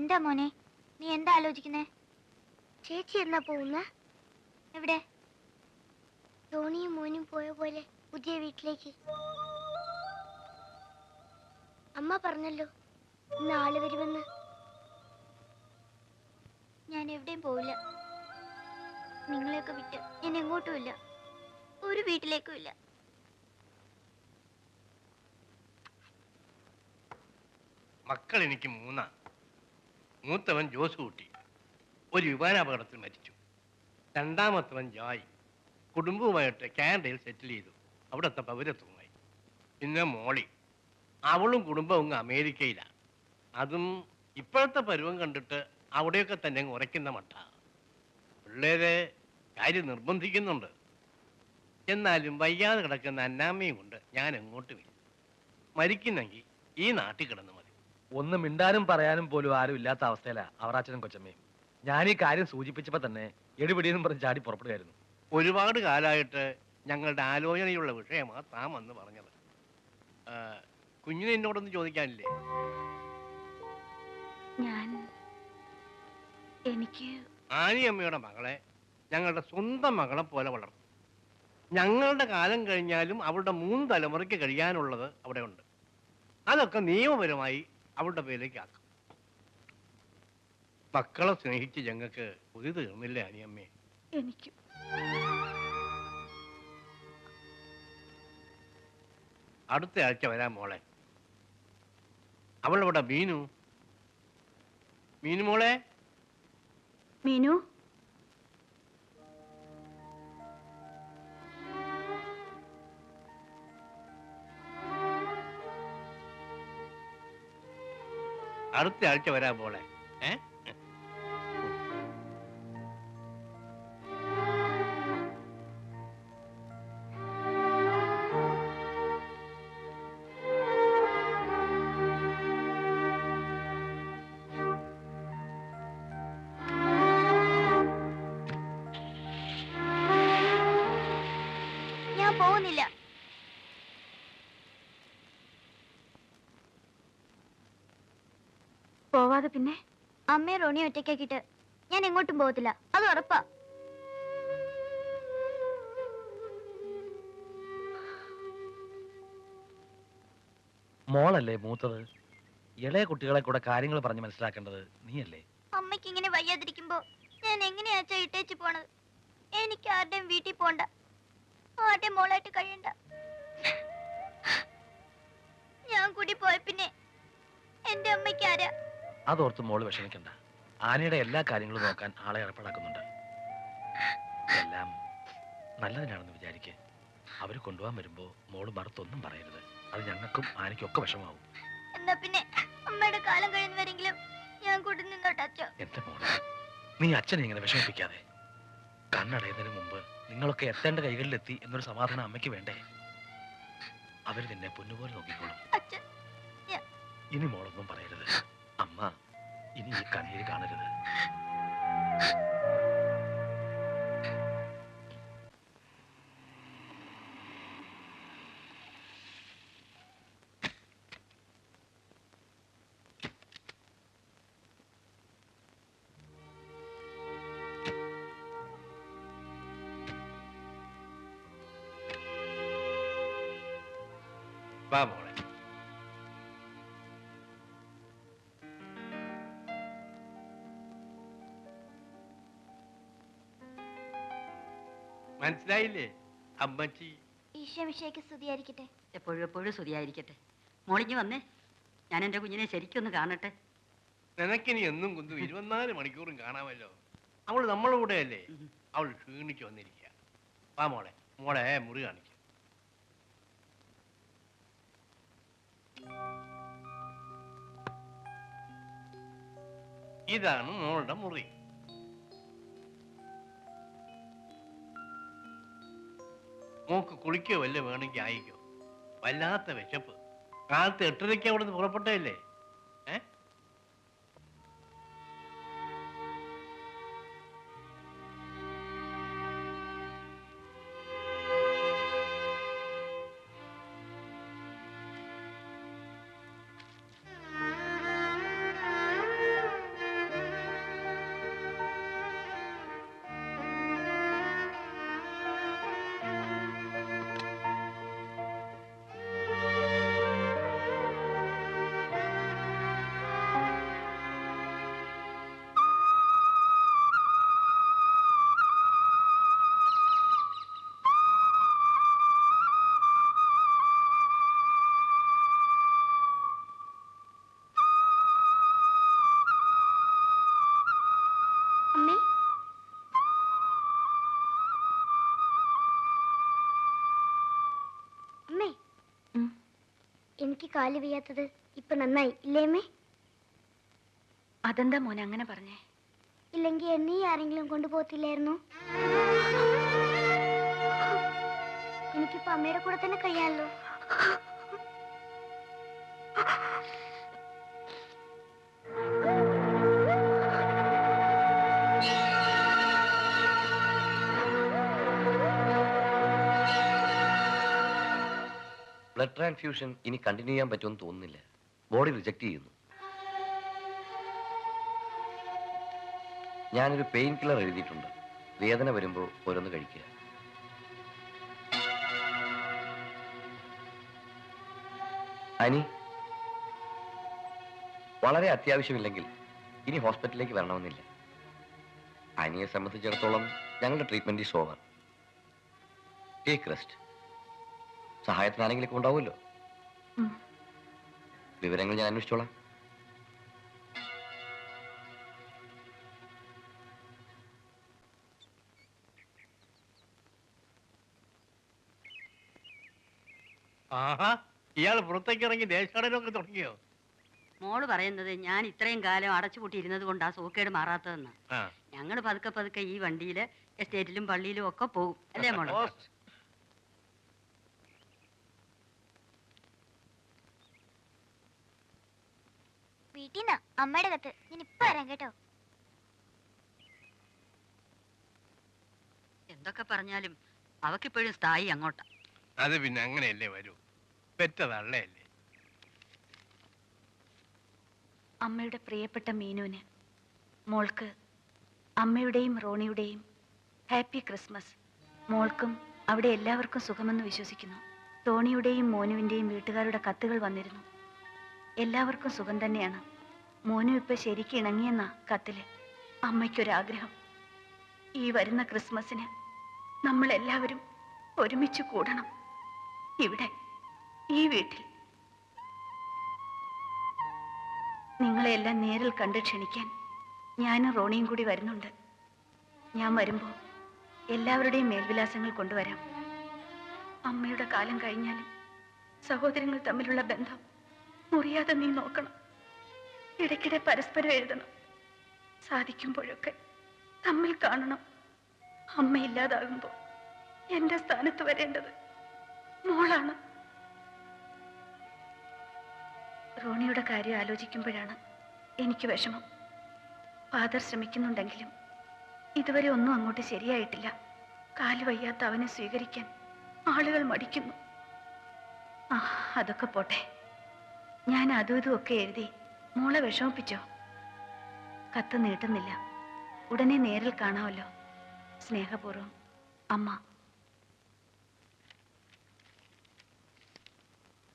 എന്താ മോനെ, നീ എന്താ ആലോചിക്കുന്നേ? ചേച്ചി എന്നാ പോകുന്ന? എവിടെ? ധോണിയും മോനും പോയ പോലെ പുതിയ വീട്ടിലേക്ക്. അമ്മ പറഞ്ഞല്ലോ ഇന്ന് ആള് വരുമെന്ന്. ഞാൻ എവിടെയും പോവില്ല. നിങ്ങളെയൊക്കെ വിട്ട് ഞാൻ എങ്ങോട്ടും ഇല്ല, ഒരു വീട്ടിലേക്കും ഇല്ല. മക്കൾ എനിക്ക് മൂന്നാണ്. മൂത്തവൻ ജോസ് കുട്ടി ഒരു വിമാനാപകടത്തിൽ മരിച്ചു. രണ്ടാമത്തവൻ ജോയ് കുടുംബവുമായിട്ട് കാനഡയിൽ സെറ്റിൽ ചെയ്തു, അവിടുത്തെ പൗരത്വമായി. പിന്നെ മോളി, അവളും കുടുംബവും അമേരിക്കയിലാണ്. അതും ഇപ്പോഴത്തെ പരുവം കണ്ടിട്ട് അവിടെയൊക്കെ തന്നെ ഉറയ്ക്കുന്ന മട്ട. പിള്ളേരെ കാര്യം നിർബന്ധിക്കുന്നുണ്ട്. എന്നാലും വയ്യാതെ കിടക്കുന്ന അന്നാമ്മയും കൊണ്ട് ഞാൻ എങ്ങോട്ടുമില്ല. മരിക്കുന്നെങ്കിൽ ഈ നാട്ടിൽ കിടന്നു മതി. ഒന്ന് മിണ്ടാനും പറയാനും പോലും ആരും ഇല്ലാത്ത അവസ്ഥയിലാ അവറാച്ചനും കൊച്ചമ്മയും. ഞാൻ ഈ കാര്യം സൂചിപ്പിച്ചപ്പോ തന്നെ എടുപിടിയെന്നും പറഞ്ഞ് ചാടി പുറപ്പെടുകയായിരുന്നു. ഒരുപാട് കാലമായിട്ട് ഞങ്ങളുടെ ആലോചനയുള്ള വിഷയമാണ് താൻ വന്ന് പറഞ്ഞത്. കുഞ്ഞിനെ എന്നോടൊന്നും ചോദിക്കാനില്ലേ? എനിക്ക് ആനിയമ്മയുടെ മകളെ ഞങ്ങളുടെ സ്വന്തം മകളെ പോലെ വളർത്തും. ഞങ്ങളുടെ കാലം കഴിഞ്ഞാലും അവളുടെ 3 തലമുറയ്ക്ക് കഴിയാനുള്ളത് അവിടെ ഉണ്ട്. അതൊക്കെ നിയമപരമായി അവളുടെ പേരിലേക്ക് ആക്കും. മക്കളെ സ്നേഹിച്ച് ഞങ്ങൾക്ക് കൊതി തീർന്നില്ലേ ആനിയമ്മേ? എനിക്ക് അടുത്ത ആഴ്ച വരാൻ മോളെ. അവളവിടെ മീനു. മീനു മോളെ. മീനു, അടുത്ത ആഴ്ച വരാൻ മോളെ. ഞാൻ പോകുന്നില്ല. പോവാതെ പിന്നെ അമ്മയെ റോണി ഒറ്റയ്ക്കാക്കിട്ട് ഞാൻ എങ്ങോട്ടും പോകത്തില്ല, അത് ഉറപ്പാ. മോളല്ലേ മൂത്തത്? ഇളയ കുട്ടികളെ കൂടെ കാര്യങ്ങൾ പറഞ്ഞ് മനസ്സിലാക്കേണ്ടത് നീയല്ലേ? അമ്മയ്ക്ക് ഇങ്ങനെ വയ്യാതിരിക്കുമ്പോ ഞാൻ എങ്ങനെയാ ഇട്ടേച്ച് പോണത്? എനിക്ക് ആരുടെയും വീട്ടിൽ പോണ്ട, ആരുടെയും മോളായിട്ട് കഴിയണ്ട. ഞാൻ കൂടി പോയ പിന്നെ എന്റെ അമ്മയ്ക്ക് ആരാ? അതോർത്ത് മോള് വിഷമിക്കണ്ട. ആനയുടെ എല്ലാ കാര്യങ്ങളും നോക്കാൻ ആളെ ഏർപ്പാടാക്കുന്നുണ്ട്. എല്ലാം നല്ലതിനാണെന്ന് വിചാരിക്കേ. അവര് കൊണ്ടുപോകാൻ വരുമ്പോ മോള് മറുത്തൊന്നും പറയരുത്. അത് ഞങ്ങൾക്കും ആനയ്ക്കും ഒക്കെ വിഷമാവും. എന്നാ പിന്നെ അമ്മയുടെ കാലം കഴിയുന്നവരെങ്കിലും ഞാൻ കൂടി നിന്നോട്ടെ അച്ഛോ. എന്റെ മോളെ, നീ അച്ഛനെ ഇങ്ങനെ വിഷമിപ്പിക്കാതെ. കണ്ണടയുന്നതിന് മുമ്പ് നിങ്ങളൊക്കെ എത്തേണ്ട കൈകളിലെത്തി എന്നൊരു സമാധാനം അമ്മയ്ക്ക് വേണ്ടേ? അവര് നിന്നെ പൊന്നുപോലെ നോക്കിക്കോളും. ഇനി മോളൊന്നും പറയരുത്. അമ്മ ഇനി ഈ കണ്ണീര് കാണരുത്. വാ മോളെ. മനസ്സിലായില്ലേ അമ്മച്ചി? ഈശോമിശിഹായ്ക്ക് സ്തുതിയായിരിക്കട്ടെ. എപ്പോഴും എപ്പോഴും സ്തുതിയായിരിക്കട്ടെ. മോളിഞ്ഞ് വന്നേ, ഞാൻ എൻ്റെ കുഞ്ഞിനെ ശരിക്കൊന്ന് കാണട്ടെ. നിനക്കിനി എന്നും കുന്തും 24 മണിക്കൂറും കാണാമല്ലോ. അവൾ നമ്മളുടെ കൂടെയല്ലേ? അവൾ ക്ഷീണിച്ചു വന്നിരിക്കുക. വാ മോളെ, മോളെ മുറി കാണിക്ക. ഇതാണ് മോളുടെ മുറി. മോക്ക് കുളിക്കോ വല്ല വേണമെങ്കിൽ ആയിക്കോ. വല്ലാത്ത വിശപ്പ്. കാലത്ത് 8:30 അവിടെ നിന്ന് പുറപ്പെട്ടല്ലേ? എനിക്ക് കാല് വയ്യാത്തത് ഇപ്പൊ നന്നായി ഇല്ലേമ്മേ? അതെന്താ മോനെ അങ്ങനെ പറഞ്ഞേ? ഇല്ലെങ്കിൽ എന്നെ ആരെങ്കിലും കൊണ്ടുപോകത്തില്ലായിരുന്നു? എനിക്കിപ്പോ അമ്മയുടെ കൂടെ തന്നെ കഴിയാമല്ലോ. ബ്ലഡ് ട്രാൻസ്ഫ്യൂഷൻ ഇനി കണ്ടിന്യൂ ചെയ്യാൻ പറ്റുമെന്ന് തോന്നുന്നില്ല. ബോഡി റിജക്ട് ചെയ്യുന്നു. ഞാനൊരു പെയിൻ കില്ലർ എഴുതിയിട്ടുണ്ട്. വേദന വരുമ്പോൾ ഓരോന്ന് കഴിക്കുക. അനി, വളരെ അത്യാവശ്യമില്ലെങ്കിൽ ഇനി ഹോസ്പിറ്റലിലേക്ക് വരണമെന്നില്ല. അനിയെ സംബന്ധിച്ചിടത്തോളം ഞങ്ങളുടെ treatment is over. Take rest. സഹായത്തിന് ആരെങ്കിലും ഉണ്ടാവുമല്ലോ. വിവരങ്ങൾ ഞാൻ അന്വേഷിച്ചോളാം. ആഹാ, ഇയാൾ പുറത്തേക്ക് ഇറങ്ങി ദേശാടനമൊക്കെ തുടങ്ങിയോ? മോള് പറയുന്നത് ഞാൻ ഇത്രയും കാലം അടച്ചുപൂട്ടി ഇരുന്നത് കൊണ്ടാ സൂക്കേട് മാറാത്തതെന്ന്. ആ. ഞങ്ങൾ പതുക്കെ പതുക്കെ ഈ വണ്ടിയില് എസ്റ്റേറ്റിലും പള്ളിയിലും ഒക്കെ പോകും, അല്ലേ മോള്? വീട്ടിൽ നിന്നാ അമ്മയുടെ കത്ത്. ഞാൻ ഇപ്പൊ വരാം കേട്ടോ. എന്തൊക്കെ പറഞ്ഞാലും അവക്കിപ്പോഴും സ്ഥായി അങ്ങോട്ടാ. അത് പിന്നെ അങ്ങനെയല്ലേ വരൂ. പെറ്റതള്ളയല്ലേ. അമ്മയുടെ പ്രിയപ്പെട്ട മീനുവിന്, മോൾക്ക് അമ്മയുടെയും റോണിയുടെയും ഹാപ്പി ക്രിസ്മസ്. മോൾക്കും അവിടെ എല്ലാവർക്കും സുഖമെന്ന് വിശ്വസിക്കുന്നു. ടോണിയുടെയും മോനുവിൻ്റെയും വീട്ടുകാരുടെ കത്തുകൾ വന്നിരുന്നു. എല്ലാവർക്കും സുഖം തന്നെയാണ്. മോനു ഇപ്പൊ ശരിക്കും ഇണങ്ങിയെന്ന കത്തില്. അമ്മയ്ക്കൊരാഗ്രഹം, ഈ വരുന്ന ക്രിസ്മസിന് നമ്മൾ എല്ലാവരും ഒരുമിച്ച് കൂടണം, ഇവിടെ ഈ വീട്ടിൽ. നിങ്ങളെല്ലാം നേരിൽ കണ്ട് ക്ഷണിക്കാൻ ഞാനും റോണിയും കൂടി വരുന്നുണ്ട്. ഞാൻ വരുമ്പോൾ എല്ലാവരുടെയും മേൽവിലാസങ്ങൾ കൊണ്ടുവരാം. അമ്മയുടെ കാലം കഴിഞ്ഞാലും സഹോദരങ്ങൾ തമ്മിലുള്ള ബന്ധം മുറിയാതെ നീ നോക്കണം. ഇടയ്ക്കിടെ പരസ്പരം എഴുതണം. സാധിക്കുമ്പോഴൊക്കെ തമ്മിൽ കാണണം. അമ്മയില്ലാതാകുമ്പോൾ എന്റെ സ്ഥാനത്ത് വരേണ്ടത് മോളാണ്. റോണിയുടെ കാര്യം ആലോചിക്കുമ്പോഴാണ് എനിക്ക് വിഷമം. ഫാദർ ശ്രമിക്കുന്നുണ്ടെങ്കിലും ഇതുവരെ ഒന്നും അങ്ങോട്ട് ശരിയായിട്ടില്ല. കാല് വയ്യാത്ത അവനെ സ്വീകരിക്കാൻ ആളുകൾ മടിക്കുന്നു. ആ, അതൊക്കെ പോട്ടെ. ഞാൻ അതും ഇതും ഒക്കെ എഴുതി മോളെ വിഷമിപ്പിച്ചോ? കത്ത് നീട്ടുന്നില്ല. ഉടനെ നേരിൽ കാണാമല്ലോ. സ്നേഹപൂർവ്വം, അമ്മ.